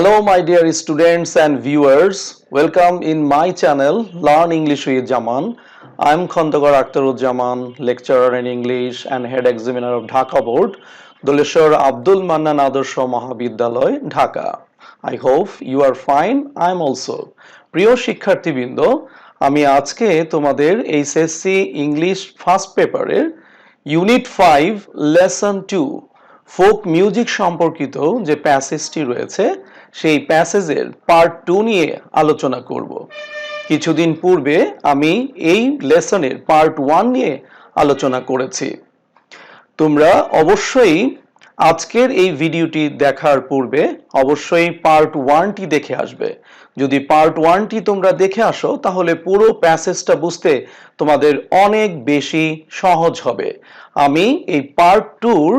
Hello, my dear students and viewers. Welcome in my channel, Learn English with Jaman. I'm Khandagar Akhtaruzzaman, lecturer in English and head examiner of Dhaka Board, Doleshwar Abdul Mannan Adorsho Mahabidyalay, Dhaka. I hope you are fine. I'm also. প্রিয় শিক্ষার্থীবৃন্দ, আমি আজকে তোমাদের HSC English first পেপারের unit 5 lesson 2 folk music সম্পর্কিত যে প্যাসেজটি রয়েছে সেই প্যাসেজের পার্ট 2 নিয়ে আলোচনা করব। কিছুদিন পূর্বে আমি এই লেসনের পার্ট 1 নিয়ে আলোচনা করেছি। তোমরা অবশ্যই আজকের এই ভিডিওটি দেখার পূর্বে অবশ্যই পার্ট 1টি দেখে আসবে। যদি পার্ট 1টি তোমরা দেখে আসো তাহলে পুরো প্যাসেজটা বুঝতে তোমাদের অনেক বেশি সহজ হবে। আমি এই পার্ট 2র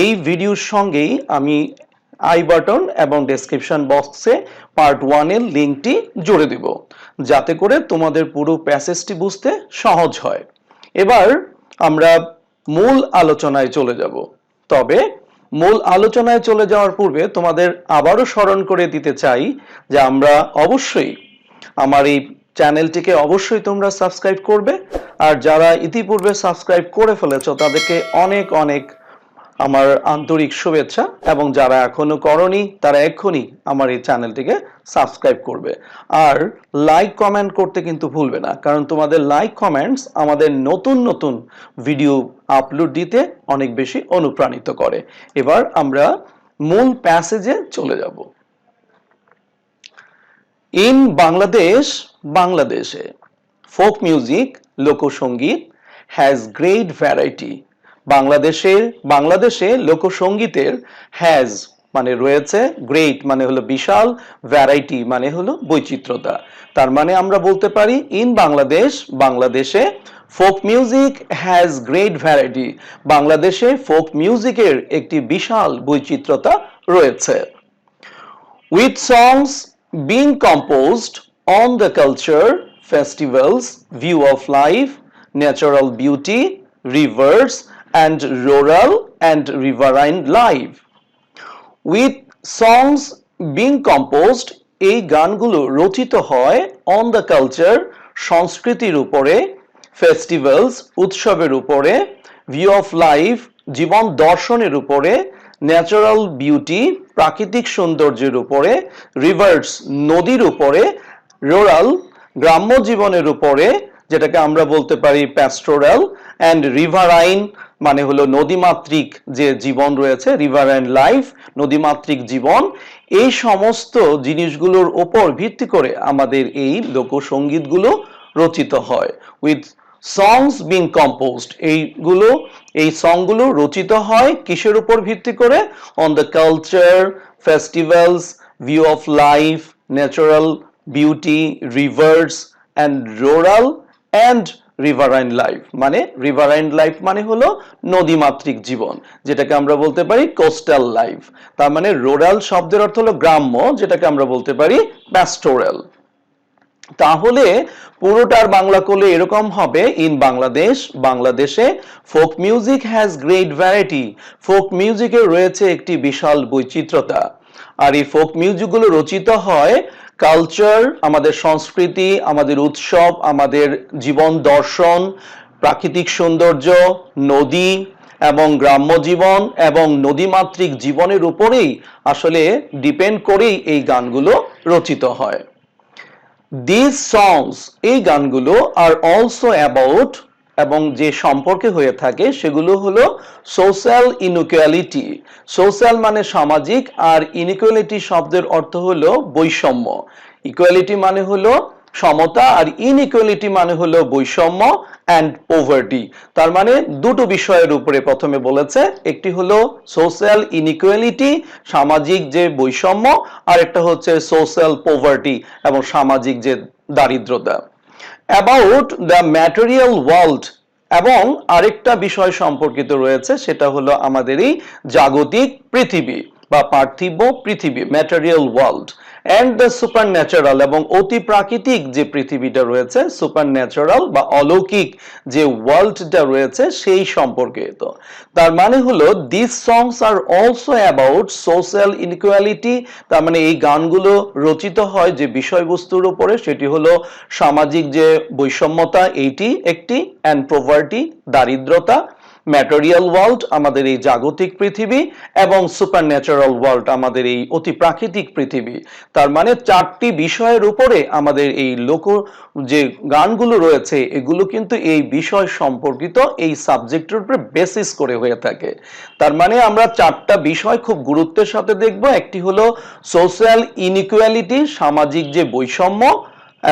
এই ভিডিওর সঙ্গেই আমি আই বাটন এবং ডেসক্রিপশন বক্সে পার্ট 1 এর লিংকটি জুড়ে দিব, যাতে করে তোমাদের পুরো প্যাসেজটি বুঝতে সহজ হয়। এবার আমরা মূল আলোচনায় চলে যাব। তবে মূল আলোচনায় চলে যাওয়ার পূর্বে তোমাদের আবারও স্মরণ করে দিতে চাই যে আমরা অবশ্যই আমার এই চ্যানেলটিকে অবশ্যই তোমরা সাবস্ক্রাইব করবে, আর যারা ইতিপূর্বে সাবস্ক্রাইব করে ফেলেছো তাদেরকে অনেক অনেক আমার আন্তরিক শুভেচ্ছা, এবং যারা এখনো করনি তারা এক্ষুনি আমার এই চ্যানেলটিকে সাবস্ক্রাইব করবে। আর লাইক কমেন্ট করতে কিন্তু ভুলবে না, কারণ তোমাদের লাইক কমেন্টস আমাদের নতুন নতুন ভিডিও আপলোড দিতে অনেক বেশি অনুপ্রাণিত করে। এবার আমরা মূল প্যাসেজে চলে যাব। ইন বাংলাদেশে ফোক মিউজিক লোকসঙ্গীত হ্যাজ গ্রেট ভ্যারাইটি। বাংলাদেশে লোকসঙ্গীতের হ্যাজ মানে রয়েছে, গ্রেট মানে হলো বিশাল, ভ্যারাইটি মানে হলো বৈচিত্র্যতা। তার মানে আমরা বলতে পারি ইন বাংলাদেশে folk music has great variety. বাংলাদেশে ফোক মিউজিকের একটি বিশাল বৈচিত্র্যতা রয়েছে। With songs being composed on the culture, festivals, view of life, natural beauty, rivers and rural and riverine life. With songs being composed, এই গানগুলো রচিত হয় on the culture, সংস্কৃতির উপরে, festivals, উৎসবের উপরে, view of life, জীবন দর্শনের উপরে, natural beauty, প্রাকৃতিক সৌন্দর্যের উপরে, rivers, নদীর উপরে, rural, গ্রাম্য জীবনের উপরে, যেটাকে আমরা বলতে পারি প্যাস্টোরাল, অ্যান্ড রিভারাইন মানে হলো নদীমাতৃক যে জীবন রয়েছে, রিভারাইন লাইফ, নদীমাতৃক জীবন। এই সমস্ত জিনিসগুলোর উপর ভিত্তি করে আমাদের এই লোকসঙ্গীতগুলো রচিত হয়। উইথ সংস বিং কম্পোজড, এই সংগুলো রচিত হয় কিসের উপর ভিত্তি করে? On the culture, festivals, view of life, natural beauty, rivers and rural and riverine life. মানে রিভারাইন লাইফ মানে হলো নদীমাতৃক জীবন, যেটাকে আমরা বলতে পারি কোস্টাল লাইফ। তার মানে রুরাল শব্দের অর্থ হলো গ্রাম্য, যেটাকে আমরা বলতে পারি প্যাস্টোরাল। তাহলে পুরোটার বাংলা করলে এরকম হবে, ইন বাংলাদেশে folk music has great variety. Folk মিউজিকের রয়েছে একটি বিশাল বৈচিত্র্যতা। আর এই ফোক মিউজিকগুলো রচিত হয় কালচার, আমাদের সংস্কৃতি, আমাদের উৎসব, আমাদের জীবন দর্শন, প্রাকৃতিক সৌন্দর্য, নদী এবং গ্রাম্য জীবন এবং নদীমাতৃক জীবনের উপরেই আসলে ডিপেন্ড করেই এই গানগুলো রচিত হয়। দিস সংস, এই গানগুলো আর অলসো অ্যাবাউট, এবং যে সম্পর্কে হয়ে থাকে সেগুলো হলো সোশ্যাল ইনইকুয়ালিটি। সোশ্যাল মানে সামাজিক, আর ইনইকুয়ালিটি শব্দের অর্থ হলো বৈষম্য। ইকুয়ালিটি মানে হলো সমতা, আর ইনইকুয়ালিটি মানে হলো বৈষম্য, অ্যান্ড পভার্টি। তার মানে দুটো বিষয়ের উপরে প্রথমে বলেছে, একটি হলো সোশ্যাল ইনইকুয়ালিটি, সামাজিক যে বৈষম্য, আর একটা হচ্ছে সোশ্যাল পভার্টি এবং সামাজিক যে দারিদ্রতা। অ্যাবাউট দ্য ম্যাটেরিয়াল ওয়ার্ল্ড, এবং আরেকটা বিষয় সম্পর্কিত রয়েছে, সেটা হলো আমাদের এই জাগতিক পৃথিবী বা পার্থিব পৃথিবী, material world. And the super natural, এবং অতি প্রাকৃতিক যে পৃথিবীটা রয়েছে, সুপার ন্যাচারাল বা অলৌকিক যে ওয়ার্ল্ডটা রয়েছে সেই সম্পর্কিত। তার মানে হলো this songs are also about social inequality, তার মানে এই গানগুলো রচিত হয় যে বিষয়বস্তুর উপরে, সেটি হলো সামাজিক যে বৈষম্যতা এইটি একটি, অ্যান্ড পভার্টি দারিদ্রতা, ম্যাটেরিয়াল ওয়ার্ল্ড আমাদের এই জাগতিক পৃথিবী, এবং সুপার ন্যাচারাল ওয়ার্ল্ড আমাদের এই অতি প্রাকৃতিক পৃথিবী। তার মানে চারটি বিষয়ের উপরে আমাদের এই লোক যে গানগুলো রয়েছে এগুলো কিন্তু এই বিষয় সম্পর্কিত এই সাবজেক্টের উপরে বেসিস করে হয়ে থাকে। তার মানে আমরা চারটা বিষয় খুব গুরুত্বের সাথে দেখব। একটি হলো সোশ্যাল ইনইকুয়ালিটি, সামাজিক যে বৈষম্য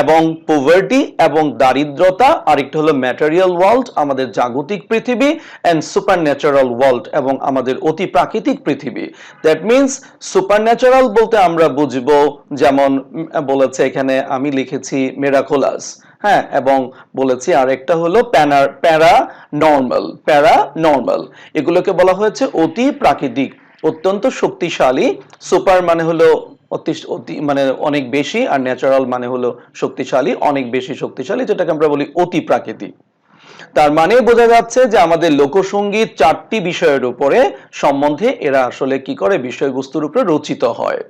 এবং পভার্টি এবং দারিদ্রতা, আরেকটা হলো ম্যাটেরিয়াল ওয়ার্ল্ড আমাদের জাগতিক পৃথিবী, এন্ড সুপার ন্যাচারাল ওয়ার্ল্ড এবং আমাদের অতি প্রাকৃতিক পৃথিবী। দ্যাট মিনস সুপার ন্যাচারাল বলতে আমরা বুঝবো, যেমন বলেছে এখানে আমি লিখেছি মেরাকুলাস, হ্যাঁ, এবং বলেছি আরেকটা হলো প্যারানর্মাল, এগুলোকে বলা হয়েছে অতি প্রাকৃতিক, অত্যন্ত শক্তিশালী। সুপার মানে হলো অতি মানে অনেক বেশি, আর ন্যাচারাল মানে হলো শক্তিশালী, অনেক বেশি শক্তিশালী, যেটাকে আমরা বলি অতি প্রাকৃতিক। তার মানে বোঝা যাচ্ছে যে আমাদের লোকসঙ্গীত চারটি বিষয়ের উপরে সম্বন্ধে এরা আসলে কি করে, বিষয়বস্তুর উপরে রচিত হয়।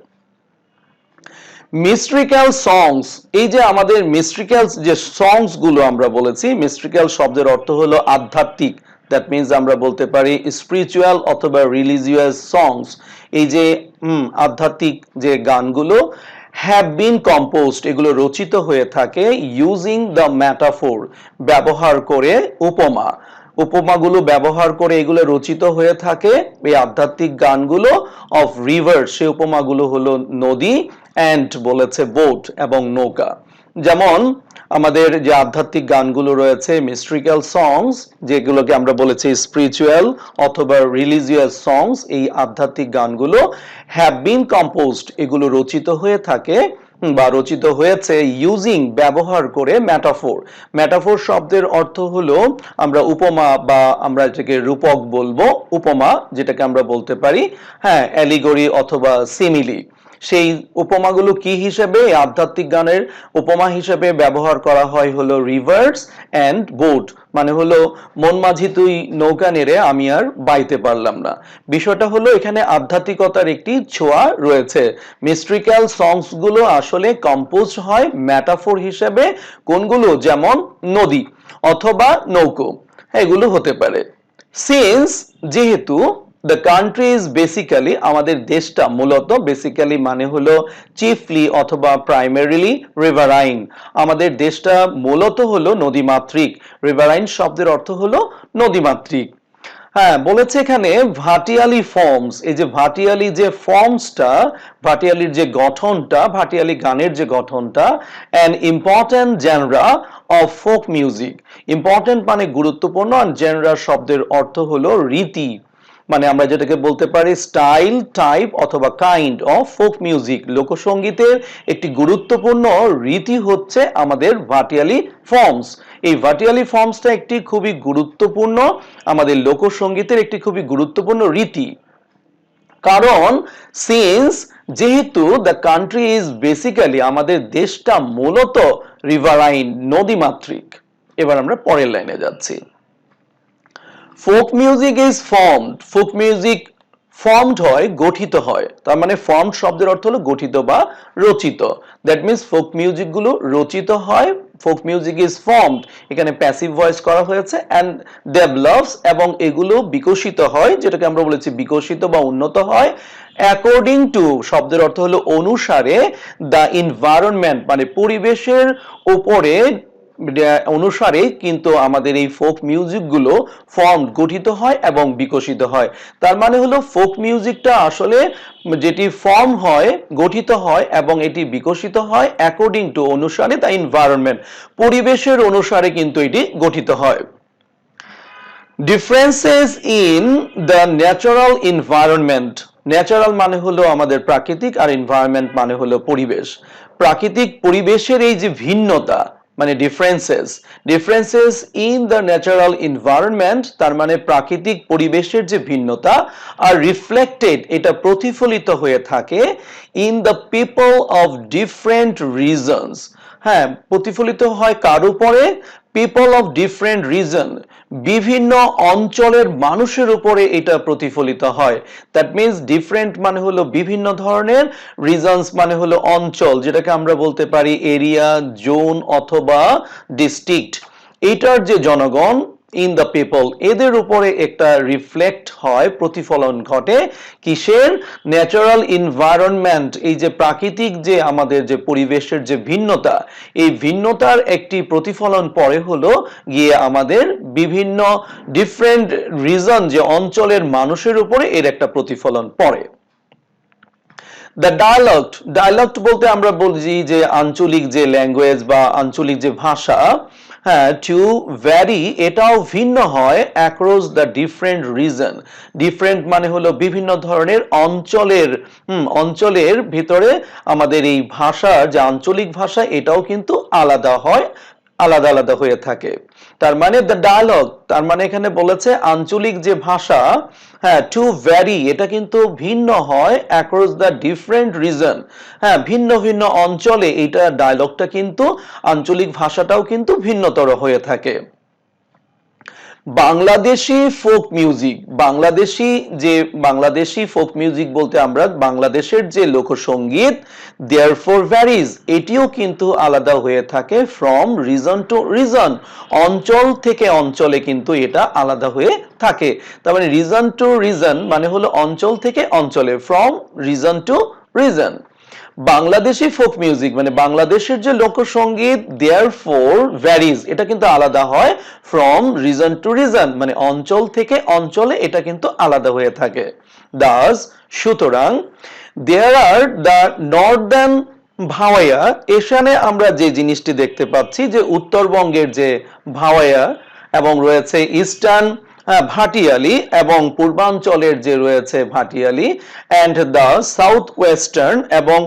মিস্ট্রিক্যাল সংস, এই যে আমাদের মিস্ট্রিক্যাল যে সংস গুলো আমরা বলেছি, মিস্ট্রিক্যাল শব্দের অর্থ হলো আধ্যাত্মিক, দ্যাট মিনস আমরা বলতে পারি স্পিরিচুয়াল অথবা রিলিজিয়াস সংস। এই যে আধ্যাত্মিক যে গানগুলো হ্যাভ বিন কম্পোজড, এগুলো রচিত হয়ে থাকে ইউজিং দ্য ম্যাটাফোর, ব্যবহার করে উপমা, উপমাগুলো ব্যবহার করে এগুলো রচিত হয়ে থাকে এই আধ্যাত্মিক গানগুলো, অফ রিভার, সে উপমাগুলো হলো নদী, অ্যান্ড বলেছে বোট এবং নৌকা। যেমন আমাদের যে আধ্যাত্মিক গানগুলো রয়েছে মিস্ট্রিক্যাল সংস, যেগুলোকে আমরা বলেছি স্পিরিচুয়াল অথবা রিলিজিয়াস সংস, এই আধ্যাত্মিক গানগুলো হ্যাভ বিন কম্পোজড, এগুলো রচিত হয়ে থাকে বা রচিত হয়েছে ইউজিং, ব্যবহার করে ম্যাটাফোর। ম্যাটাফোর শব্দের অর্থ হলো আমরা উপমা, বা আমরা এটাকে রূপক বলবো, উপমা যেটাকে আমরা বলতে পারি, হ্যাঁ, অ্যালিগরি অথবা সিমিলি। সেই উপমাগুলো কি হিসেবে, আধ্যাত্মিক গানের উপমা হিসেবে ব্যবহার করা হয় হলো রিভার্স অ্যান্ড বোট, মানে হলো মন মাঝি তুই নৌকা নেড়ে আমি আর বাইতে পারলাম না। বিষয়টা হলো এখানে আধ্যাত্মিকতার একটি ছোঁয়া রয়েছে। মিস্ট্রিক্যাল সংস গুলো আসলে কম্পোজ হয় ম্যাটাফোর হিসেবে, কোনগুলো, যেমন নদী অথবা নৌকো, এগুলো হতে পারে। সিন্স, যেহেতু, দ্য কান্ট্রি ইজ বেসিক্যালি, আমাদের দেশটা মূলত, বেসিক্যালি মানে হলো চিফলি অথবা প্রাইমারিলি রিভারাইন, আমাদের দেশটা মূলত হলো নদীমাতৃক। রিভারাইন শব্দের অর্থ হলো নদীমাতৃক। হ্যাঁ, বলেছে এখানে ভাটিয়ালি ফর্মস, এই যে ভাটিয়ালি যে ফর্মসটা, ভাটিয়ালির যে গঠনটা, ভাটিয়ালি গানের যে গঠনটা, an important genre of folk music, important মানে গুরুত্বপূর্ণ, আর জেনরা শব্দের অর্থ হলো রীতি, মানে আমরা যেটাকে বলতে পারি স্টাইল, টাইপ অথবা কাইন্ড অফ ফোক মিউজিক, লোকসঙ্গীতের একটি গুরুত্বপূর্ণ রীতি হচ্ছে আমাদের ভাটিয়ালি ফর্মস। এই ভাটিয়ালি ফর্মসটা একটি খুবই গুরুত্বপূর্ণ, আমাদের লোকসঙ্গীতের একটি খুবই গুরুত্বপূর্ণ রীতি। কারণ সিন্স, যেহেতু, দ্য কান্ট্রি ইজ বেসিক্যালি, আমাদের দেশটা মূলত রিভারাইন, নদীমাতৃক। এবার আমরা পরের লাইনে যাচ্ছি। Folk music is formed, folk music formed হয়, গঠিত হয়, তার মানে ফর্মড শব্দের অর্থ হলো গঠিত বা রচিত। দ্যাট মিনস ফোক মিউজিক গুলো রচিত হয়, ফোক মিউজিক ইজ ফর্মড, এখানে প্যাসিভ ভয়েস করা হয়েছে, অ্যান্ড ডেভেলপস, এবং এগুলো বিকশিত হয়, যেটাকে আমরা বলেছি বিকশিত বা উন্নত হয়, অ্যাকর্ডিং টু শব্দের অর্থ হলো অনুসারে, দ্য এনভায়রনমেন্ট মানে পরিবেশের উপরে অনুসারে কিন্তু আমাদের এই ফোক মিউজিক গুলো ফর্ম, গঠিত হয় এবং বিকশিত হয়। তার মানে হলো ফোক মিউজিকটা আসলে যেটি ফর্ম হয়, গঠিত হয় এবং এটি বিকশিত হয় অ্যাকর্ডিং টু, অনুসারে, দ্য এনভায়রনমেন্ট, পরিবেশের অনুসারে কিন্তু এটি গঠিত হয়। Differences in the natural environment, natural মানে হলো আমাদের প্রাকৃতিক, আর এনভায়রনমেন্ট মানে হলো পরিবেশ। প্রাকৃতিক পরিবেশের এই যে ভিন্নতা, মানে differences in the natural environment, তার মানে প্রাকৃতিক পরিবেশের যে ভিন্নতা, আর রিফ্লেক্টেড এটা প্রতিফলিত হয়ে থাকে in the people of different reasons. হ্যাঁ, প্রতিফলিত হয় কার উপরে? পিপল অফ ডিফারেন্ট রিজন, বিভিন্ন অঞ্চলের মানুষের উপরে এটা প্রতিফলিত হয়। দ্যাট মিনস ডিফারেন্ট মানে হলো বিভিন্ন ধরনের, রিজনস মানে হলো অঞ্চল, যেটাকে আমরা বলতে পারি এরিয়া, জোন অথবা ডিস্ট্রিক্ট। এটার যে জনগণ, ইন দ্য পিপল, এদের উপরে একটা রিফ্লেক্ট হয়, প্রতিফলন ঘটে কিসের? ন্যাচারাল এনভায়রনমেন্ট, এই যে প্রাকৃতিক যে আমাদের যে পরিবেশের যে ভিন্নতা, এই ভিন্নতার একটি প্রতিফলন পরে হলো গিয়ে আমাদের বিভিন্ন ডিফারেন্ট রিজন, যে অঞ্চলের মানুষের উপরে এর একটা প্রতিফলন পড়ে। দ্য ডায়ালগ বলতে আমরা বলছি যে আঞ্চলিক যে ল্যাঙ্গুয়েজ বা আঞ্চলিক যে ভাষা। হ্যাঁ, টু ভ্যারি এটাও ভিন্ন হয় across the different reason. Different মানে হলো বিভিন্ন ধরনের অঞ্চলের ভিতরে আমাদের এই ভাষার যে আঞ্চলিক ভাষা এটাও কিন্তু আলাদা হয়, আলাদা আলাদা হয়ে থাকে। তার মানে দ্য ডায়ালগ, তার মানে এখানে বলেছে আঞ্চলিক যে ভাষা, হ্যাঁ, টু ভ্যারি এটা কিন্তু ভিন্ন হয় অ্যাক্রস দ্য ডিফারেন্ট রিজন। হ্যাঁ, ভিন্ন ভিন্ন অঞ্চলে এটা ডায়ালগটা কিন্তু, আঞ্চলিক ভাষাটাও কিন্তু ভিন্নতর হয়ে থাকে। Bangladeshi folk music, Bangladeshi folk music বলতে আমরা বাংলাদেশের যে লোকসঙ্গীত, দেয়ারফর ভ্যারিজ এটিও কিন্তু আলাদা হয়ে থাকে ফ্রম রিজন টু রিজন, অঞ্চল থেকে অঞ্চলে কিন্তু এটা আলাদা হয়ে থাকে। তার মানে রিজন টু রিজন মানে হলো অঞ্চল থেকে অঞ্চলে, from reason to reason. Bangladeshi folk music মানে বাংলাদেশের যে লোকসঙ্গীত, দেয়ারফর ভ্যারিজ এটা কিন্তু আলাদা হয় ফ্রম রিজন টু রিজন, মানে অঞ্চল থেকে অঞ্চলে এটা কিন্তু আলাদা হয়ে থাকে। দাস সুতরাং দেয়ার আর দ্য নর্দার্ন ভাওয়াইয়া, এখানে আমরা যে জিনিসটি দেখতে পাচ্ছি যে উত্তরবঙ্গের যে ভাওয়াইয়া এবং রয়েছে ইস্টার্ন ভাটিয়ালি এবং পূর্বাঞ্চলের যে রয়েছে ভাটিয়ালি, অ্যান্ড দ্য সাউথ ওয়েস্টার্ন এবং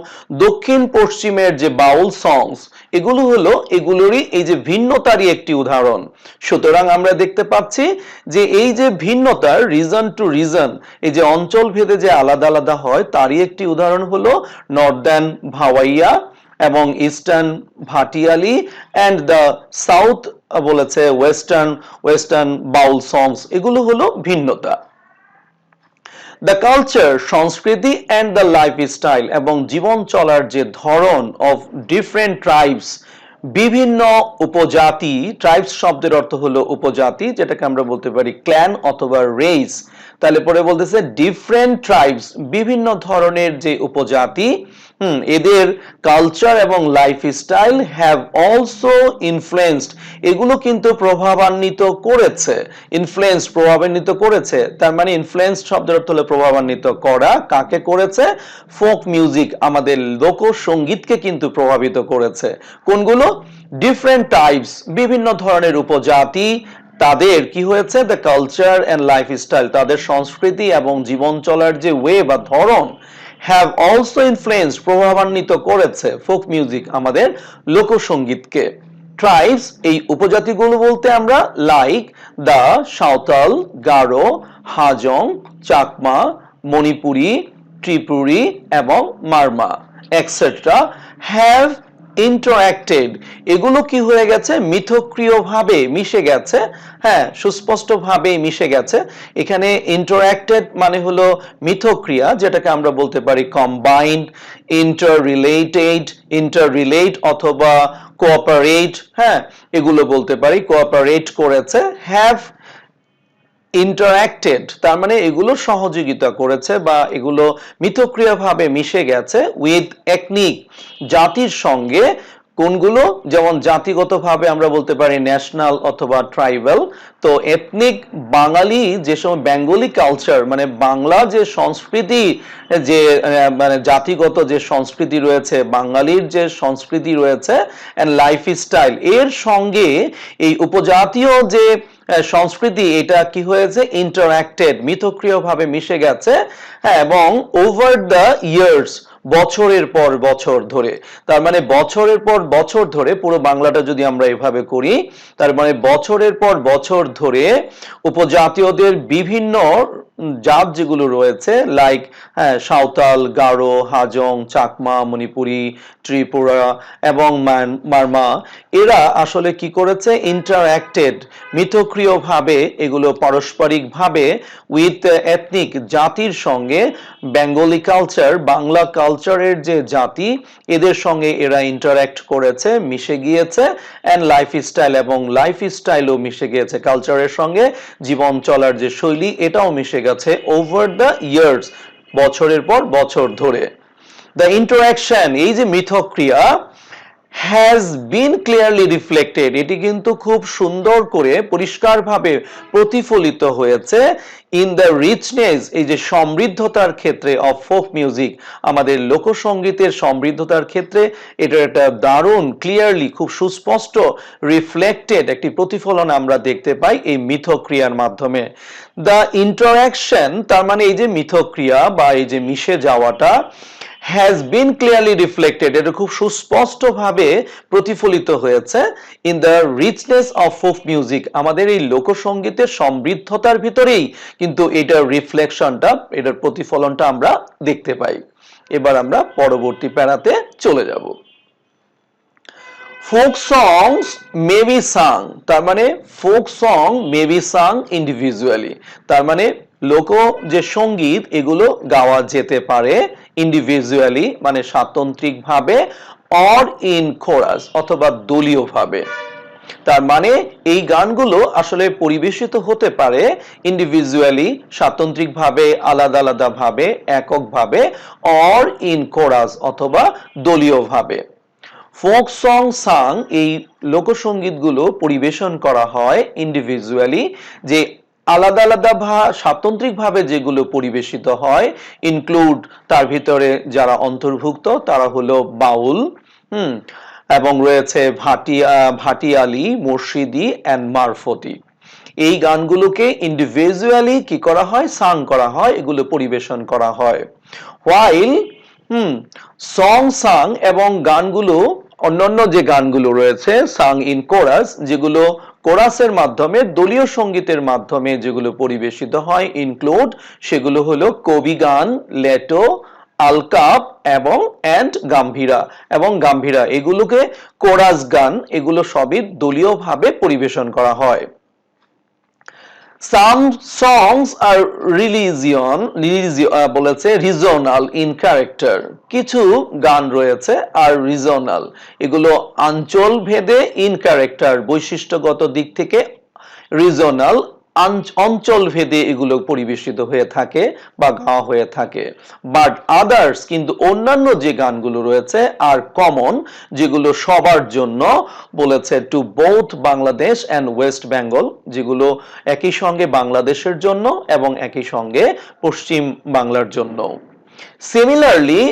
দক্ষিণ পশ্চিমের যে বাউল সংস, এগুলো হলো এগুলোরই এই যে ভিন্নতারই একটি উদাহরণ। সুতরাং আমরা দেখতে পাচ্ছি যে এই যে ভিন্নতার রিজন টু রিজন, এই যে অঞ্চল ভেদে যে আলাদা আলাদা হয় তারই একটি উদাহরণ হলো নর্দার্ন ভাওয়াইয়া এবং eastern Bhatiali and the south বলেছে ওয়েস্টার্ন বাউল সংস, এগুলো হলো ভিন্নতা। দ্য কালচার সংস্কৃতি অ্যান্ড দ্য লাইফস্টাইল এবং জীবন চলার যে ধরন অফ ডিফারেন্ট ট্রাইবস, বিভিন্ন উপজাতি, ট্রাইবস শব্দের অর্থ হলো উপজাতি, যেটাকে আমরা বলতে পারি ক্ল্যান অথবা রেস। তাহলে পরে বলতেছে ডিফারেন্ট ট্রাইবস, বিভিন্ন ধরনের যে উপজাতি, এদের কালচার এবং লাইফস্টাইল হ্যাভ অলসো ইনফ্লুয়েন্সড, এগুলো কিন্তু প্রভাবান্বিত করেছে, প্রভাবান্বিত করেছে। তার মানে ইনফ্লুয়েন্স শব্দের অর্থ হলো প্রভাবান্বিত করা। কাকে করেছে? ফোক মিউজিক, আমাদের লোকসঙ্গীতকে কিন্তু প্রভাবিত করেছে। কোনগুলো? ডিফারেন্ট টাইপস, বিভিন্ন ধরনের উপজাতি, তাদের কি হয়েছে? দ্য কালচার অ্যান্ড লাইফস্টাইল, তাদের সংস্কৃতি এবং জীবন চলার যে ওয়ে বা ধরন, হ্যাভ অলসো ইনফ্লুয়েন্স, প্রভাবান্বিত করেছে ফোক মিউজিক, আমাদের লোকসঙ্গীতকে। ট্রাইবস, এই উপজাতিগুলো বলতে আমরা লাইক দ্য সাঁওতাল, গারো, হাজং, চাকমা, মণিপুরি, ত্রিপুরী এবং মারমা এটসেট্রা হ্যাভ ইন্টারঅ্যাক্টেড, এগুলো কি হয়ে গেছে? মিথস্ক্রিয়ভাবে মিশে গেছে। হ্যাঁ, সুস্পষ্টভাবে মিশে গেছে। এখানে ইন্টারঅ্যাক্টেড মানে হলো মিথক্রিয়া, যেটাকে আমরা বলতে পারি কম্বাইন্ড, ইন্টাররিলেট অথবা কোঅপারেট, হ্যাঁ, এগুলো বলতে পারি কোঅপারেট করেছে। হ্যাভ ইন্টারঅ্যাক্টেড তার মানে এগুলো সহযোগিতা করেছে বা এগুলো মিথস্ক্রিয়ভাবে মিশে গেছে উইথ এথনিক, জাতির সঙ্গে। কোনগুলো? যেমন জাতিগতভাবে আমরা বলতে পারি ন্যাশনাল অথবা ট্রাইবাল। তো এথনিক বাঙালি, যে সময় বেঙ্গলি কালচার মানে বাংলা যে সংস্কৃতি, যে মানে জাতিগত যে সংস্কৃতি রয়েছে, বাঙালির যে সংস্কৃতি রয়েছে এন্ড লাইফস্টাইল, এর সঙ্গে এই উপজাতীয় যে সংস্কৃতি, এটা কি হয়েছে? ইন্টারঅ্যাক্টেড, মিথস্ক্রিয়ভাবে মিশে গেছে। হ্যাঁ, এবং ওভার দ্য ইয়ার্স, বছরের পর বছর ধরে। তার মানে বছরের পর বছর ধরে, পুরো বাংলাটা যদি আমরা এভাবে করি, তার মানে বছরের পর বছর ধরে উপজাতীয়দের বিভিন্ন জাত যেগুলো রয়েছে, লাইক হ্যাঁ সাঁওতাল, গারো, হাজং, চাকমা, মণিপুরি, ত্রিপুরা এবং মারমা, এরা আসলে কি করেছে, ইন্টারঅ্যাক্টেড, মিথক্রিয়ভাবে এগুলো পারস্পরিকভাবে উইথ এথনিক, জাতির সঙ্গে, বেঙ্গলি কালচার, বাংলা কালচারের যে জাতি, এদের সঙ্গে এরা ইন্টারঅ্যাক্ট করেছে, মিশে গিয়েছে, অ্যান্ড লাইফস্টাইল, এবং লাইফস্টাইলও মিশে গিয়েছে কালচারের সঙ্গে, জীবন চলার যে শৈলী এটাও মিশে গেছে ওভার দ্য ইয়ার্স, বছরের পর বছর ধরে। দ্য ইন্টারঅ্যাকশন, এই যে মিথক্রিয়া, has been clearly reflected, এটি কিন্তু খুব সুন্দর করে পরিষ্কারভাবে প্রতিফলিত হয়েছে ইন দ্য রিচনেস, এই যে সমৃদ্ধতার ক্ষেত্রে, অফ ফোক মিউজিক, আমাদের লোকসঙ্গীতের সমৃদ্ধতার ক্ষেত্রে এটা একটা দারুণ ক্লিয়ারলি, খুব সুস্পষ্ট রিফ্লেক্টেড একটি প্রতিফলন আমরা দেখতে পাই এই মিথক্রিয়ার মাধ্যমে। দ্য ইন্টারঅ্যাকশন, তার মানে এই যে মিথক্রিয়া বা এই যে মিশে যাওয়াটা, has been clearly reflected, এটা খুব সুস্পষ্টভাবে প্রতিফলিত হয়েছে in the richness of folk music, আমাদের এই লোকসঙ্গীতের সমৃদ্ধতার ভিতরেই কিন্তু এটার রিফ্লেকশনটা, এটার প্রতিফলনটা আমরা দেখতে পাই। এবার আমরা পরবর্তী প্যারাতে চলে যাব। Folk songs may be sung, তার মানে folk song may be sung individually, তার মানে লোক যে সঙ্গীত এগুলো গাওয়া যেতে পারে ইন্ডিভিজুয়ালি, মানে স্বাতন্ত্রিকভাবে, অর ইন কোরাস, অথবা দলীয়ভাবে। তার মানে এই গানগুলো আসলে পরিবেশিত হতে পারে ইন্ডিভিজুয়ালি, স্বাতন্ত্রিকভাবে, আলাদা আলাদা ভাবে, এককভাবে, অর ইন কোরাস, অথবা দলীয়ভাবে। ফোক সং সাং, এই লোকসঙ্গীতগুলো পরিবেশন করা হয় ইন্ডিভিজুয়ালি, যে আলাদা আলাদা স্বাতন্ত্রিকভাবে যেগুলো পরিবেশিত হয়, ইনক্লুড, তার ভিতরে যারা অন্তর্ভুক্ত তারা হলো বাউল, এবং রয়েছে ভাটিয়ালি, মুর্শিদি অ্যান্ড মারফতি। এই গানগুলোকে ইন্ডিভিজুয়ালি কি করা হয়, সাং করা হয়, এগুলো পরিবেশন করা হয়। হোয়াইল সং সাং, এবং গানগুলো, অন্যান্য যে গানগুলো রয়েছে সাং ইন কোরাস, যেগুলো কোরাসের মাধ্যমে, দলীয় সঙ্গীতের মাধ্যমে যেগুলো পরিবেশিত হয়, ইনক্লুড, সেগুলো হলো কবি গান, লেটো, আলকাপ এবং গাম্ভীরা, এগুলোকে কোরাস গান, এগুলো সবই দলীয়ভাবে পরিবেশন করা হয়। Some songs are বলেছে রিজনাল ইন ক্যারেক্টার, কিছু গান রয়েছে আর রিজনাল, এগুলো অঞ্চল ভেদে, ইন ক্যারেক্টার বৈশিষ্ট্যগত দিক থেকে রিজনাল, অঞ্চল ভেদে এগুলো পরিবেশিত হয়ে থাকে বা গাওয়া হয়ে থাকে। বাট আদার্স, কিন্তু অন্যান্য যে গানগুলো রয়েছে আর কমন, যেগুলো সবার জন্য, বলেছে to both Bangladesh and West Bengal, যেগুলো একই সঙ্গে বাংলাদেশের জন্য এবং একই সঙ্গে পশ্চিম বাংলার জন্য। সিমিলারলি,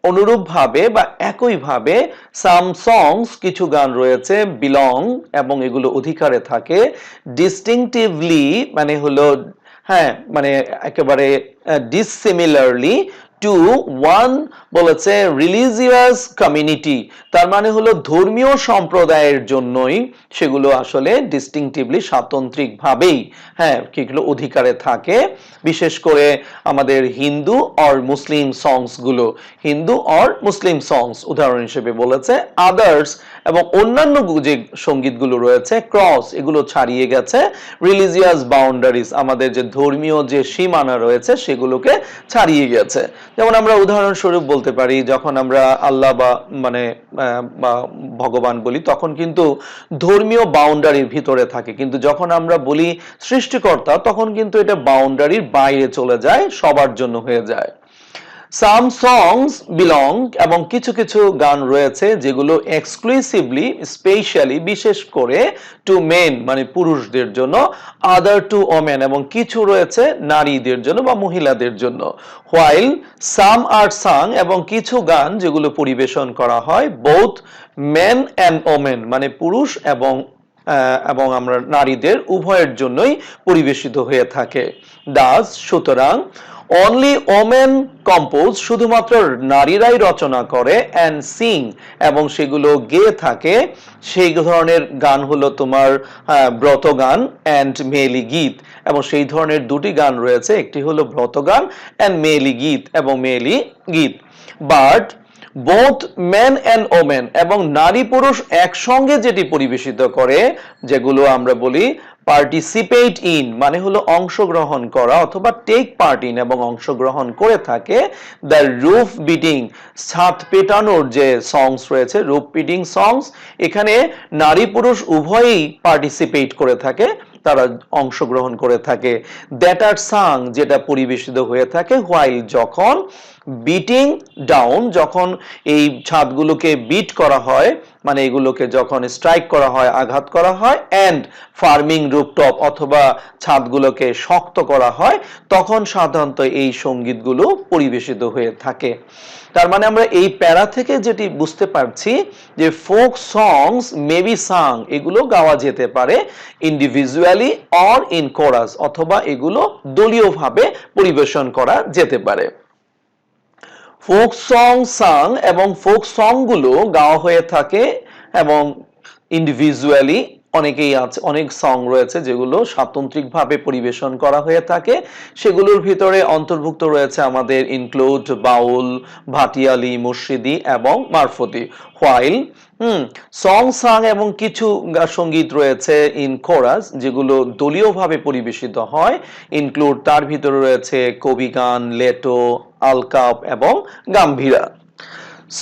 অনুরূপভাবে বা একইভাবে, সাম সংস, কিছু গান রয়েছে, বিলং, এবং এগুলো অধিকারে থাকে, ডিস্টিংটিভলি, মানে হলো হ্যাঁ, মানে একেবারে ডিসিমিলারলি, টু ওয়ান, বলেছে রিলিজিয়াস কমিউনিটি, তার মানে হলো ধর্মীয় সম্প্রদায়ের জন্যই সেগুলো আসলে ডিস্টিংটিভলি, স্বাতন্ত্রিকভাবেই হ্যাঁ কিগুলো অধিকারে থাকে। বিশেষ করে আমাদের হিন্দু অর মুসলিম সংস গুলো, হিন্দু অর মুসলিম সংস উদাহরণ হিসেবে বলেছে। আদার্স, এবং অন্যান্য যে সঙ্গীতগুলো রয়েছে, ক্রস, এগুলো ছাড়িয়ে গেছে রিলিজিয়াস বাউন্ডারিজ, আমাদের যে ধর্মীয় যে সীমানা রয়েছে সেগুলোকে ছাড়িয়ে গেছে। যেমন আমরা উদাহরণস্বরূপ বলতে পারি, যখন আমরা আল্লাহ বা মানে বা ভগবান বলি, তখন কিন্তু ধর্মীয় বাউন্ডারির ভিতরে থাকে, কিন্তু যখন আমরা বলি সৃষ্টিকর্তা, তখন কিন্তু এটা বাউন্ডারির বাইরে চলে যায়, সবার জন্য হয়ে যায়। সাম সংস বিলং, এবং কিছু কিছু গান রয়েছে যেগুলো এক্সক্লুসিভলি, স্পেশালি, বিশেষ করে টু মেন, মানে পুরুষদের জন্য, আদার টু ওমেন, এবং কিছু রয়েছে নারীদের জন্য বা মহিলাদের জন্য। হোয়াইল সাম আর সাং, এবং কিছু গান যেগুলো পরিবেশন করা হয় বোথ মেন অ্যান্ড ওমেন, মানে পুরুষ এবং আমরা নারীদের উভয়ের জন্যই পরিবেশিত হয়ে থাকে। দাস, সুতরাং, অনলি ওমেন কম্পোজ, শুধুমাত্র নারীরাই রচনা করে, অ্যান্ড সিং এবং সেগুলো গেয়ে থাকে, সেই ধরনের গান হলো তোমার ব্রত গান অ্যান্ড মেয়েলি গীত। এবং সেই ধরনের দুটি গান রয়েছে, একটি হলো ব্রত গান অ্যান্ড মেয়েলি গীত এবং মেয়েলি গীত। But both men and women, এবং নারী পুরুষ একসঙ্গে যেটি পরিবেশিত করে, যেগুলো আমরা বলি পার্টিসিপেট ইন, মানে হলো অংশগ্রহণ করা অথবা টেক পার্ট ইন এবং অংশগ্রহণ করে থাকে, দ্য রুফ বিটিং, ছাদ পেটানোর যে সংস রয়েছে, রুফ বিটিং সংস, এখানে নারী পুরুষ উভয়ই পার্টিসিপেট করে থাকে, তারা অংশগ্রহণ করে থাকে। দ্যাট আর সাং, যেটা পরিবেশিত হয়ে থাকে, হোয়াইল, যখন, বিটিং ডাউন, যখন এই ছাদগুলোকে বিট করা হয়, মানে এগুলোকে যখন স্ট্রাইক করা হয়, আঘাত করা হয়, অ্যান্ড ফার্মিং রুফটপ, অথবা ছাদগুলোকে শক্ত করা হয়, তখন সাধারণত এই সঙ্গীতগুলো পরিবেশিত হয়ে থাকে। তার মানে আমরা এই প্যারা থেকে যেটি বুঝতে পারছি যে folk songs may be sung, এগুলো গাওয়া যেতে পারে ইন্ডিভিজুয়ালি অর ইন কোরাস, অথবা এগুলো দলীয়ভাবে পরিবেশন করা যেতে পারে। ফোক সং সাং এবং ফোক সং গুলো গাওয়া হয়ে থাকে এবং ইন্ডিভিজুয়ালি, অনেকেই আছে, অনেক সং রয়েছে যেগুলো স্বাতন্ত্রিকভাবে পরিবেশন করা হয়ে থাকে। সেগুলোর ভিতরে অন্তর্ভুক্ত রয়েছে আমাদের ইনক্লুড বাউল, ভাটিয়ালি, মুর্শিদি এবং মারফতি। হোয়াইল সং সাং এবং কিছু সঙ্গীত রয়েছে ইন কোরাস, যেগুলো দলীয়ভাবে পরিবেশিত হয়, ইনক্লুড, তার ভিতরে রয়েছে কবি গান, লেটো, আলকাপ এবং Gambhira.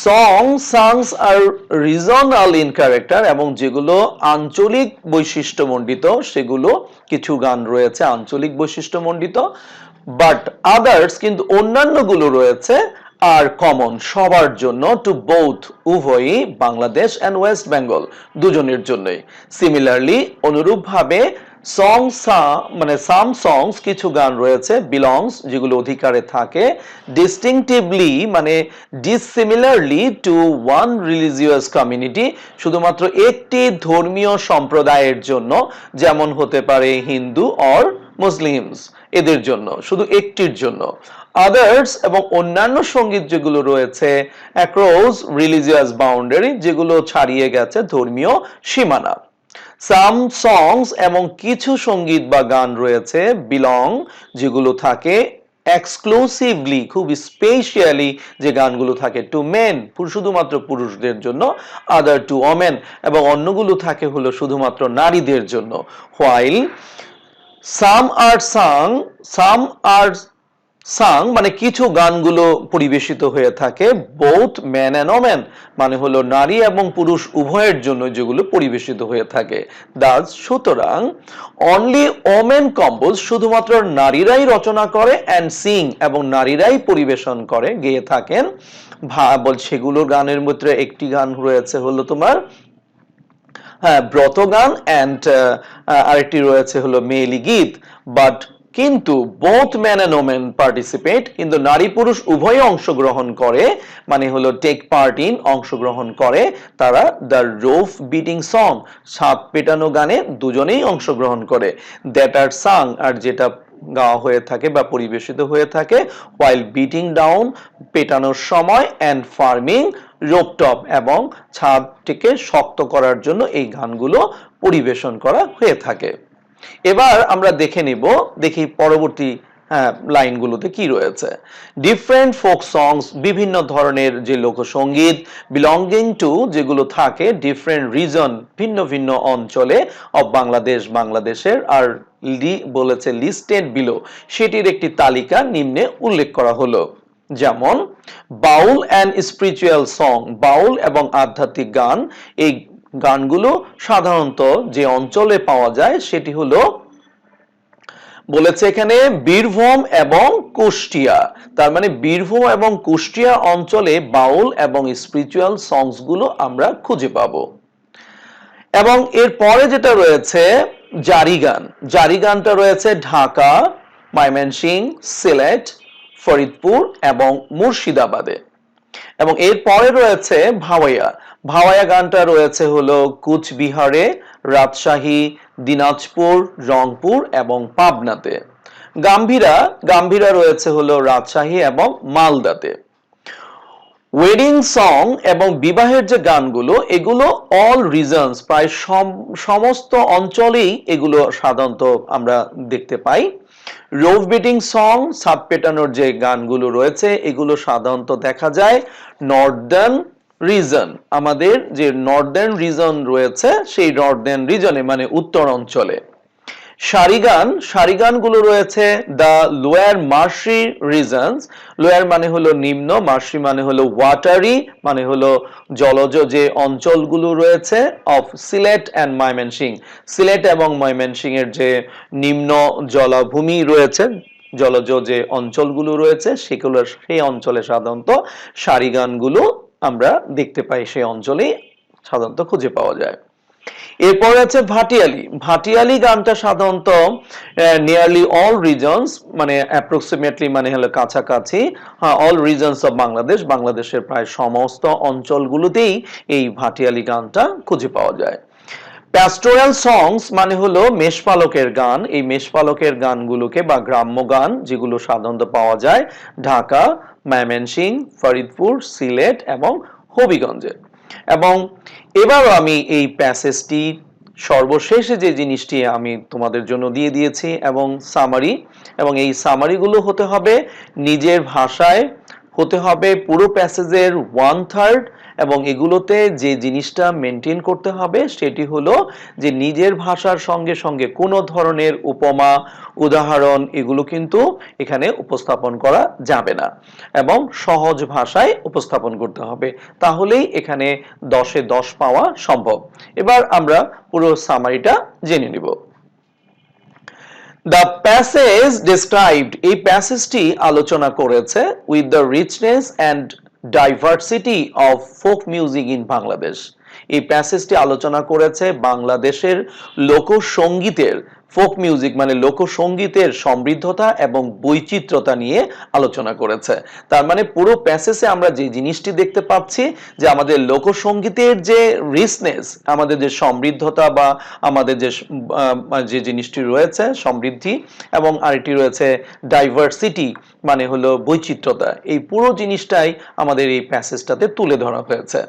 Song songs are regional in character, এবং যেগুলো আঞ্চলিক বৈশিষ্ট্যমণ্ডিত, সেগুলো কিছু গান রয়েছে আঞ্চলিক বৈশিষ্ট্যমণ্ডিত। বাট আদার্স, কিন্তু অন্যান্যগুলো রয়েছে আর কমন, সবার জন্য, টু বোথ, উভয়ই, বাংলাদেশ অ্যান্ড ওয়েস্ট বেঙ্গল, দুজনের জন্যই। সিমিলারলি, অনুরূপভাবে সং সা, মানে সাম সংস, কিছু গান রয়েছে, বিলংস, যেগুলো অধিকারে থাকে, ডিস্টিংটিভলি, মানে ডিসিমিলারলি টু ওয়ান রিলিজিয়াস কমিউনিটি, শুধুমাত্র একটি ধর্মীয় সম্প্রদায়ের জন্য, যেমন হতে পারে হিন্দু অর মুসলিমস, এদের জন্য, শুধু একটির জন্য। আদার্স, এবং অন্যান্য সঙ্গীত যেগুলো রয়েছে অ্যাক্রস রিলিজিয়াস বাউন্ডারি, যেগুলো ছাড়িয়ে গেছে ধর্মীয় সীমানা। সাম সংস, এবং কিছু সঙ্গীত বা গান রয়েছে বিলং, যেগুলো থাকে এক্সক্লুসিভলি, খুব স্পেশালি যে গানগুলো থাকে, টু মেন, শুধুমাত্র পুরুষদের জন্য, আদার টু ওমেন, এবং অন্যগুলো থাকে হলো শুধুমাত্র নারীদের জন্য। হোয়াইল সাম আর সাং, সাম আর সাং, মানে কিছু গানগুলো পরিবেশিত হয়ে থাকে বোথ ম্যান অ্যান্ড ওমেন, মানে হলো নারী এবং পুরুষ উভয়ের জন্য, যেগুলো পরিবেশিত হয়ে থাকে। দাস, সুতরাং অনলি ওমেন কম্পোজ, শুধুমাত্র নারীরাই রচনা করে, অ্যান্ড সিং, এবং নারীরাই পরিবেশন করে, গেয়ে থাকেন। সেগুলো গানের মধ্যে একটি গান রয়েছে হলো তোমার ব্রত গান, অ্যান্ড আরেকটি রয়েছে হলো মেয়েলি গীত। বাট কিন্তু both man and women participate, কিন্তু নারী পুরুষ উভয়ে অংশগ্রহণ করে, মানে হলো টেক পার্ট ইন, অংশগ্রহণ করে তারা, দ্য রোফ বিটিং সং, ছাদ পেটানো গানে দুজনেই অংশগ্রহণ করে। দ্যাট আর সাং, আর যেটা গাওয়া হয়ে থাকে বা পরিবেশিত হয়ে থাকে, হোয়াইল বিটিং ডাউন, পেটানোর সময়, অ্যান্ড ফার্মিং রোপটপ, এবং ছাদটিকে শক্ত করার জন্য এই গানগুলো পরিবেশন করা হয়ে থাকে। এবার আমরা দেখি পরবর্তী লাইনগুলোতে কি রয়েছে। ডিফারেন্ট ফোক সংস, বিভিন্ন ধরনের যে লোকসঙ্গীত, বিলঙ্গিং টু, যেগুলো থাকে ডিফারেন্ট রিজন, ভিন্ন ভিন্ন অঞ্চলে অফ বাংলাদেশ, বাংলাদেশের, আর বলেছে লিস্টেড বিলো, সেটির একটি তালিকা নিম্নে উল্লেখ করা হলো। যেমন বাউল অ্যান্ড স্পিরিচুয়াল সং, বাউল এবং আধ্যাত্মিক গান, এই গানগুলো সাধারণত যে অঞ্চলে পাওয়া যায় সেটি হলো, বলেছে এখানে বীরভূম এবং কুষ্টিয়া। তার মানে বীরভূম এবং কুষ্টিয়া অঞ্চলে বাউল এবং স্পিরিচুয়াল সংস গুলো আমরা খুঁজে পাবো। এবং এর পরে যেটা রয়েছে জারি গান, জারি গানটা রয়েছে ঢাকা, ময়মনসিংহ, সিলেট, ফরিদপুর এবং মুর্শিদাবাদে। এবং এর পরে রয়েছে ভাওয়াইয়া, ভাওয়াইয়া গানটা রয়েছে হলো কুচবিহারে, রাজশাহী, দিনাজপুর, রংপুর এবং পাবনাতে। গাম্ভীরা রয়েছে হলো রাজশাহী এবং মালদাতে। ওয়েডিং সং এবং বিবাহের যে গানগুলো, এগুলো অল রিজনস, প্রায় সমস্ত অঞ্চলেই এগুলো সাধারণত আমরা দেখতে পাই। রোভ বিটিং সং, সাপ পেটানোর যে গানগুলো রয়েছে, এগুলো সাধারণত দেখা যায় নর্দার্ন রিজন, আমাদের যে নর্দার্ন রিজন রয়েছে সেই নর্দার্ন রিজনে মানে উত্তর অঞ্চলে। সারিগানগুলো রয়েছে দ্য লোয়ার মার্শি রিজনস। লোয়ার মানে হলো নিম্ন, মার্শি মানে হলো ওয়াটারি, মানে হলো জলজ যে অঞ্চলগুলো রয়েছে অফ সিলেট অ্যান্ড ময়মনসিং। সিলেট এবং ময়মনসিং এর যে নিম্ন জলাভূমি রয়েছে, জলজ যে অঞ্চলগুলো রয়েছে, সেগুলো সেই অঞ্চলে সাধারণত সারিগানগুলো আমরা দেখতে পাই, সেই অঞ্চলেই সাধারণত খুঁজে পাওয়া যায়। এরপরে আছে ভাটিয়ালি গানটা সাধারণত নিয়ারলি অল রিজনস, মানে অ্যাপ্রক্সিমেটলি মানে হলো কাছাকাছি, অল রিজনস অফ বাংলাদেশের প্রায় সমস্ত অঞ্চলগুলোতেই এই ভাটিয়ালি গানটা খুঁজে পাওয়া যায়। প্যাস্টোরাল সংস মানে হলো মেষপালকের গান। এই মেষপালকের গানগুলোকে বা গ্রাম্য গান যেগুলো সাধারণত পাওয়া যায় ঢাকা, ময়মনসিং, ফরিদপুর, সিলেট এবং হবিগঞ্জে। এবং এবারও আমি এই প্যাসেজটি সর্বশেষে যে জিনিসটি আমি তোমাদের জন্য দিয়ে দিয়েছি এবং সামারি, এবং এই সামারিগুলো হতে হবে নিজের ভাষায়, হতে হবে পুরো প্যাসেজের 1/3, এবং এগুলোতে যে জিনিসটা মেনটেন করতে হবে সেটি হলো যে নিজের ভাষার সঙ্গে সঙ্গে কোনো ধরনের উপমা, উদাহরণ এগুলো কিন্তু এখানে উপস্থাপন করা যাবে না, এবং সহজ ভাষায় উপস্থাপন করতে হবে, তাহলেই এখানে 10-এ 10 পাওয়া সম্ভব। এবার আমরা পুরো সামারিটা জেনে নিব। The passage described, এই প্যাসেজটি আলোচনা করেছে with the richness and diversity of folk music in Bangladesh। এই প্যাসেজটি আলোচনা করেছে বাংলাদেশের লোকসঙ্গীতের, ফোক মিউজিক মানে লোকসঙ্গীতের সমৃদ্ধতা এবং বৈচিত্র্যতা নিয়ে আলোচনা করেছে। তার মানে পুরো প্যাসেজে আমরা যে জিনিসটি দেখতে পাচ্ছি যে আমাদের লোকসঙ্গীতের যে রিচনেস, আমাদের যে সমৃদ্ধতা বা আমাদের যে জিনিসটি রয়েছে সমৃদ্ধি, এবং আরেকটি রয়েছে ডাইভার্সিটি মানে হলো বৈচিত্র্যতা, এই পুরো জিনিসটাই আমাদের এই প্যাসেজটাতে তুলে ধরা হয়েছে।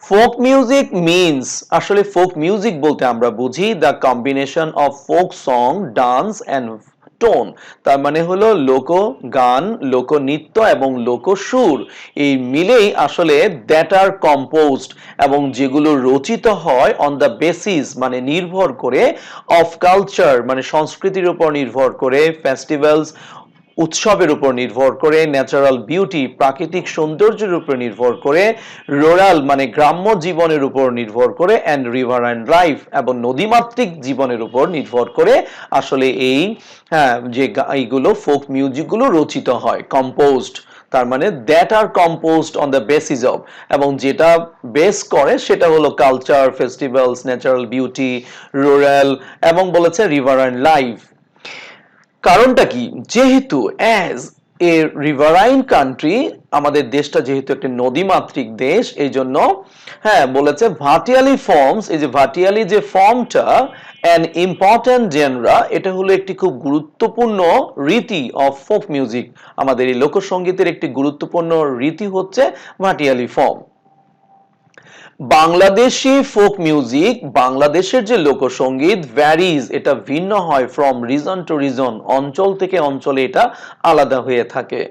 ফোক মিউজিক মিনস, আসলে ফোক মিউজিক বলতে আমরা বুঝি the combination of folk song, dance and tone. তার মানে হলো লোকগান, লোকনৃত্য এবং লোকসুর, এই মিলেই আসলে দ্যাট আর কম্পোজড, এবং যেগুলো রচিত হয় অন দ্য বেসিস মানে নির্ভর করে, অফ কালচার মানে সংস্কৃতির উপর নির্ভর করে, ফেস্টিভ্যালস উৎসবের উপর নির্ভর করে, ন্যাচারাল বিউটি প্রাকৃতিক সৌন্দর্যের উপর নির্ভর করে, রুরাল মানে গ্রাম্য জীবনের উপর নির্ভর করে, অ্যান্ড রিভার অ্যান্ড লাইফ এবং নদীমাতৃক জীবনের উপর নির্ভর করে আসলে এই যে এইগুলো ফোক মিউজিকগুলো রচিত হয়, কম্পোজড। তার মানে that are composed on the basis of, এবং যেটা বেস করে সেটা হলো culture, festivals, natural beauty, rural, এবং বলেছে রিভার অ্যান্ড লাইফ। কারণটা কি, যেহেতু অ্যাজ এ রিভারাইন কান্ট্রি, আমাদের দেশটা যেহেতু একটি নদীমাতৃক দেশ, এই জন্য বলেছে ভাটিয়ালি ফর্মস, এই যে ভাটিয়ালি যে ফর্মটা অ্যান ইম্পর্টেন্ট জেনরা, এটা হলো একটি খুব গুরুত্বপূর্ণ রীতি অফ ফোক মিউজিক, আমাদের এই লোকসঙ্গীতের একটি গুরুত্বপূর্ণ রীতি হচ্ছে ভাটিয়ালি ফর্ম। বাংলাদেশি ফোক মিউজিক, বাংলাদেশের যে লোকসঙ্গীত ভ্যারিজ, এটা ভিন্ন হয় ফ্রম রিজন টু রিজন, অঞ্চল থেকে অঞ্চলে এটা আলাদা হয়ে থাকে।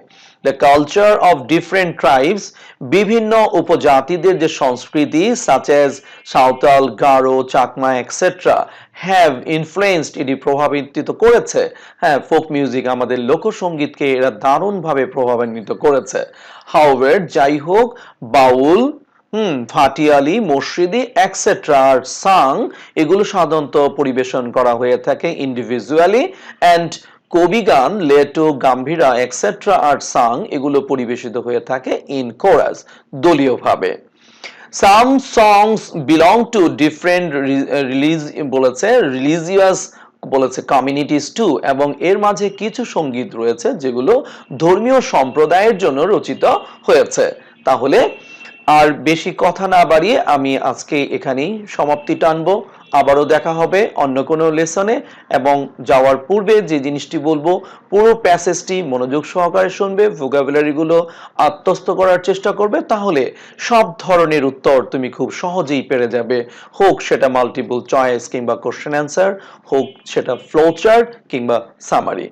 The culture of different tribes, বিভিন্ন উপজাতিদের যে সংস্কৃতি such as Santhal, Garo, Chakma etcetera have influenced, এটি প্রভাবিত করেছে ফোক মিউজিক, আমাদের লোকসঙ্গীতকে এরা দারুণভাবে প্রভাবান্বিত করেছে। হাউএভার, যাই হোক, বাউল, ভাটিয়ালি, মসজিদি এক্সেট্রা আর সাং, এগুলো সাধারণত পরিবেশন করা হয়ে থাকে individually, and Kabigan, Leto, Gambhira etcetera are sung, এগুলো পরিবেশিত হয়ে থাকে ইন কোরাস, দলীয়ভাবে। Some songs belong to different বলেছে রিলিজিয়াস, বলেছে কমিউনিটিস টু, এবং এর মাঝে কিছু সঙ্গীত রয়েছে যেগুলো ধর্মীয় সম্প্রদায়ের জন্য রচিত হয়েছে। তাহলে আর বেশি কথা না বাড়িয়ে আমি আজকে এখানেই সমাপ্তি টানবো। আবারও দেখা হবে অন্য কোনো লেসনে, এবং যাওয়ার পূর্বে যে জিনিসটি বলবো, পুরো প্যাসেজটি মনোযোগ সহকারে শুনবে, ভোকাবুলারি গুলো আত্মস্থ করার চেষ্টা করবে, তাহলে সব ধরনের উত্তর তুমি খুব সহজেই পেরে যাবে। হোক সেটা মাল্টিপল চয়েস কিংবা কোশ্চেন অ্যান্সার, হোক সেটা ফ্লো চার্ট কিংবা সামারি।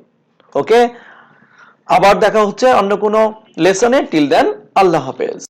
ওকে, আবার দেখা হচ্ছে অন্য কোনো লেসনে। টিল দেন, আল্লাহ হাফেজ।